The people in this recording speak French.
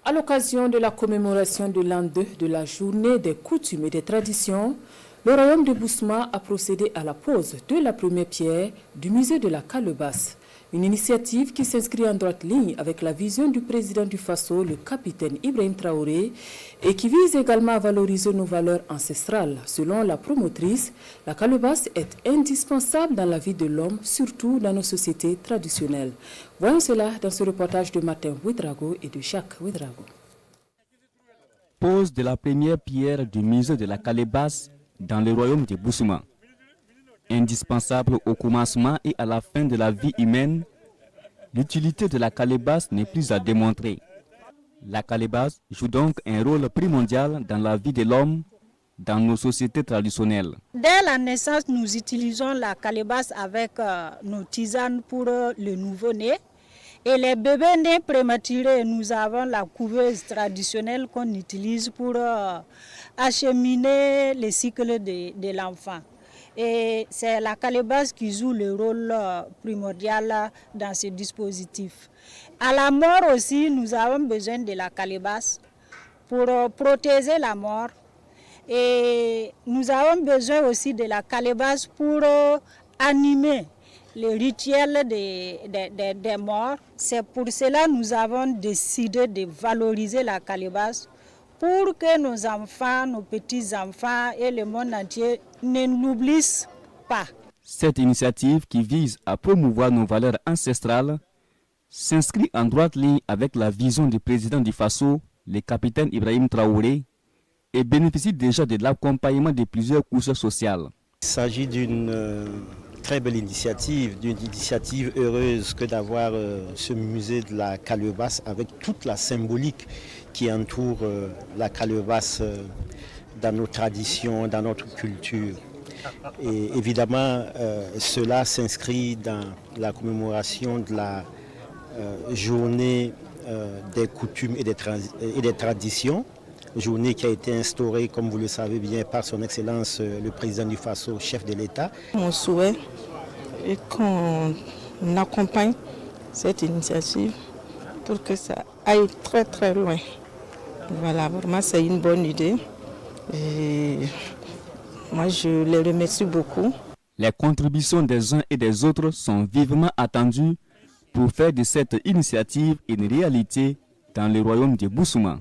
À l'occasion de la commémoration de l'an 2 de la journée des coutumes et des traditions, le royaume de Boussouma a procédé à la pose de la première pierre du musée de la Calebasse. Une initiative qui s'inscrit en droite ligne avec la vision du président du Faso, le capitaine Ibrahim Traoré, et qui vise également à valoriser nos valeurs ancestrales. Selon la promotrice, la Calebasse est indispensable dans la vie de l'homme, surtout dans nos sociétés traditionnelles. Voyons cela dans ce reportage de Martin Ouedraogo et de Jacques Ouedraogo. Pose de la première pierre du musée de la Calebasse dans le royaume de Boussouma. Indispensable au commencement et à la fin de la vie humaine, l'utilité de la calebasse n'est plus à démontrer. La calebasse joue donc un rôle primordial dans la vie de l'homme, dans nos sociétés traditionnelles. Dès la naissance, nous utilisons la calebasse avec nos tisanes pour le nouveau-né. Et les bébés nés prématurés, nous avons la couveuse traditionnelle qu'on utilise pour acheminer le cycle de l'enfant. Et c'est la calebasse qui joue le rôle primordial dans ce dispositif. À la mort aussi, nous avons besoin de la calebasse pour protéger la mort. Et nous avons besoin aussi de la calebasse pour animer le rituel des morts. C'est pour cela que nous avons décidé de valoriser la calebasse pour que nos enfants, nos petits-enfants et le monde entier ne l'oublient pas. Cette initiative qui vise à promouvoir nos valeurs ancestrales s'inscrit en droite ligne avec la vision du président du Faso, le capitaine Ibrahim Traoré, et bénéficie déjà de l'accompagnement de plusieurs couches sociales. Il s'agit d'une très belle initiative, d'une initiative heureuse que d'avoir ce musée de la Calebasse avec toute la symbolique qui entoure la calebasse dans nos traditions, dans notre culture. Et évidemment, cela s'inscrit dans la commémoration de la journée des coutumes et des traditions, journée qui a été instaurée, comme vous le savez bien, par son Excellence le président du Faso, chef de l'État. Mon souhait est qu'on accompagne cette initiative pour que ça aille très très loin. Voilà, vraiment c'est une bonne idée et moi je les remercie beaucoup. Les contributions des uns et des autres sont vivement attendues pour faire de cette initiative une réalité dans le royaume de Boussouma.